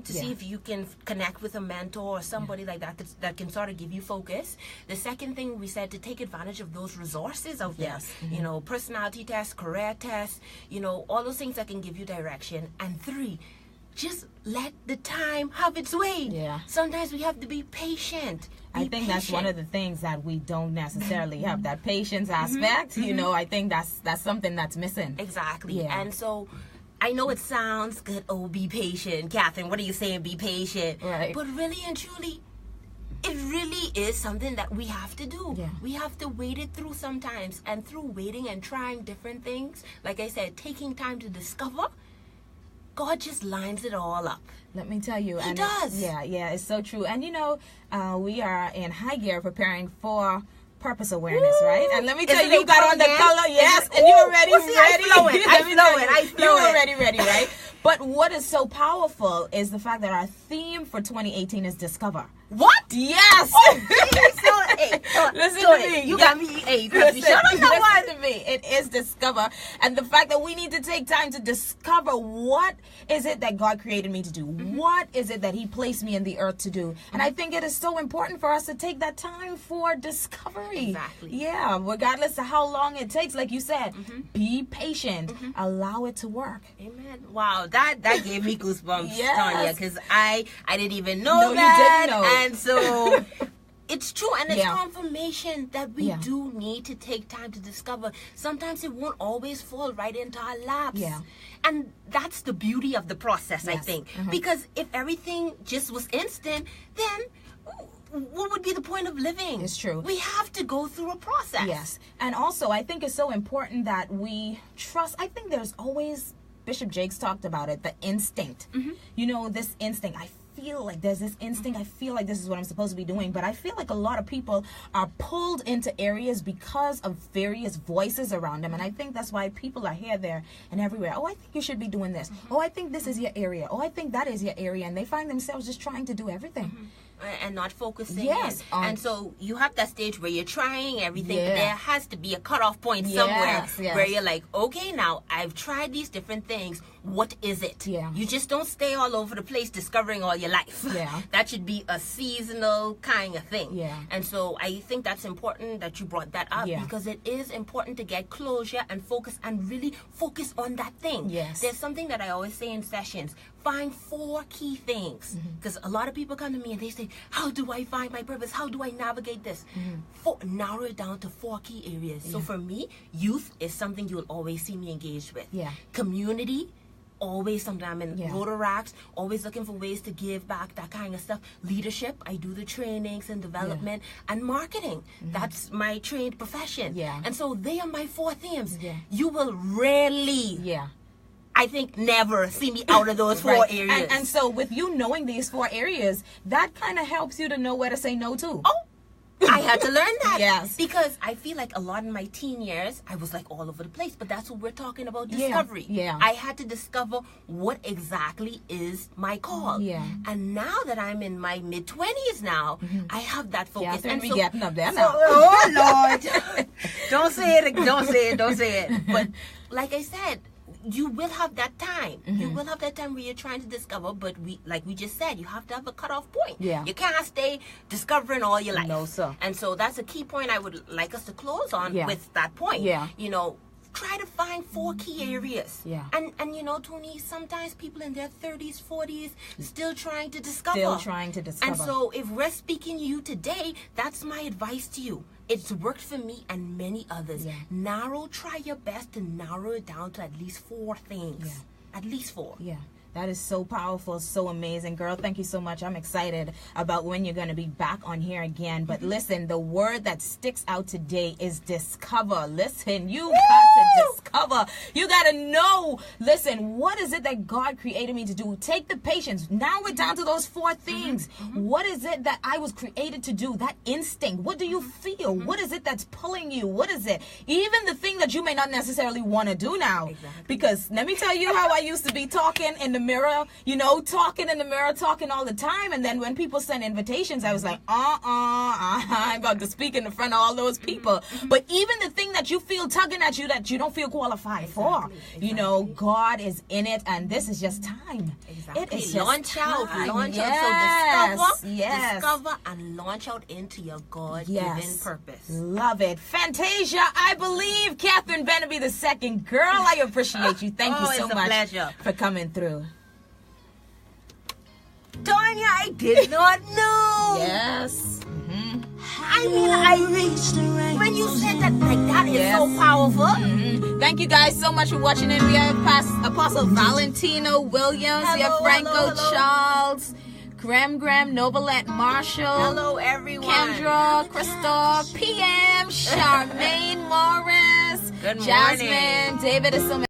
to see if you can connect with a mentor or somebody like that that can sort of give you focus. The second thing we said, to take advantage of those resources out there. You know, personality tests, career tests, you know, all those things that can give you direction. And 3, just let the time have its way. Yeah. Sometimes we have to be patient. I think that's one of the things that we don't necessarily have, that patience aspect. You know, I think that's something that's missing. Exactly. Yeah. And so I know it sounds good, oh, be patient. Catherine, what are you saying, be patient? Right. But really and truly, it really is something that we have to do. Yeah. We have to wait it through sometimes. And through waiting and trying different things, like I said, taking time to discover, God just lines it all up. Let me tell you. He does. Yeah, it's so true. And you know, we are in high gear preparing for purpose awareness, right? And let me tell you, you got on the color, yes, and you're already ready. You were already ready, right? But what is so powerful is the fact that our theme for 2018 is discover. What? Yes. Listen to me. You got me. Hey, listen to me. It is discover, and the fact that we need to take time to discover what is it that God created me to do. What is it that He placed me in the earth to do? And I think it is so important for us to take that time for discovery. Exactly. Yeah, regardless of how long it takes, like you said, be patient. Allow it to work. Amen. Wow, that gave me goosebumps, Yes. Tonya, because I didn't even know No, that. you didn't know. And so it's true, and it's Yeah. confirmation that we do need to take time to discover. Sometimes it won't always fall right into our laps. Yeah. And that's the beauty of the process, I Yes. think. Because if everything just was instant, then what would be the point of living? It's true. We have to go through a process. Yes. And also, I think it's so important that we trust. I think there's always, Bishop Jakes talked about it, the instinct. You know, this instinct. I feel like there's this instinct. I feel like this is what I'm supposed to be doing. But I feel like a lot of people are pulled into areas because of various voices around them. And I think that's why people are here, there, and everywhere. Oh, I think you should be doing this. Oh, I think this is your area. Oh, I think that is your area. And they find themselves just trying to do everything. And not focusing. Yes. And so you have that stage where you're trying everything, Yeah. but there has to be a cutoff point somewhere Yes. where you're like, okay, now I've tried these different things. What is it? Yeah. You just don't stay all over the place discovering all your life. Yeah. That should be a seasonal kind of thing. Yeah. And so I think that's important that you brought that up, Yeah. because it is important to get closure and focus and really focus on that thing. Yes. There's something that I always say in sessions. Find 4 key things, because a lot of people come to me and they say, how do I find my purpose? How do I navigate this? Narrow it down to 4 key areas. So for me, youth is something you'll always see me engaged with. Yeah. Community, always something. I'm in Yeah. Rotaracts, always looking for ways to give back, that kind of stuff. Leadership, I do the trainings and development. And marketing, that's my trained profession. Yeah. And so they are my 4 themes. Yeah. You will rarely, Yeah. I think, never see me out of those 4 Right. areas. And so with you knowing these 4 areas, that kind of helps you to know where to say no to. Oh, I had to learn that. Yes. Because I feel like a lot in my teen years, I was like all over the place. But that's what we're talking about, discovery. Yeah. I had to discover what exactly is my call. Yeah. And now that I'm in my mid-20s now, I have that focus. Catherine, and we so, getting up there now. oh, Lord. Don't say it. But like I said, you will have that time. You will have that time where you're trying to discover, but like we just said, you have to have a cutoff point. Yeah. You can't stay discovering all your life. No, sir. And so that's a key point I would like us to close on with that point. Yeah. You know, try to find 4 key areas. Yeah. And you know, Tony, sometimes people in their 30s, 40s, still trying to discover. And so if we're speaking to you today, that's my advice to you. It's worked for me and many others. Yeah. Try your best to narrow it down to at least 4 things. Yeah. At least 4. Yeah. That is so powerful, so amazing. Girl, thank you so much. I'm excited about when you're going to be back on here again. But listen, the word that sticks out today is discover. Listen, you got to discover. You got to know. Listen, what is it that God created me to do? Take the patience. Now we're down to those 4 things. What is it that I was created to do? That instinct. What do you feel? What is it that's pulling you? What is it? Even the thing that you may not necessarily want to do now. Exactly. Because let me tell you how I used to be talking in the mirror, talking in the mirror, talking all the time. And then when people send invitations, I was like, I'm about to speak in the front of all those people. But even the thing that you feel tugging at you that you don't feel qualified qualified for. You know, God is in it, and this is just time. Exactly. It is just launch out. Yes. So discover and launch out into your God-given purpose. Love it. Fantasia, I believe, Catherine Beneby II. Girl, I appreciate you. Thank you so much pleasure for coming through. Tonya, I did not know. Yes. I mean, when you said that, like, that is so powerful. Thank you guys so much for watching in. We have Apostle Valentino Williams. We have Franco Charles, Graham, Novelette Marshall. Hello, everyone. Kendra, Crystal, PM, Charmaine Morris, Good morning. Jasmine, David is so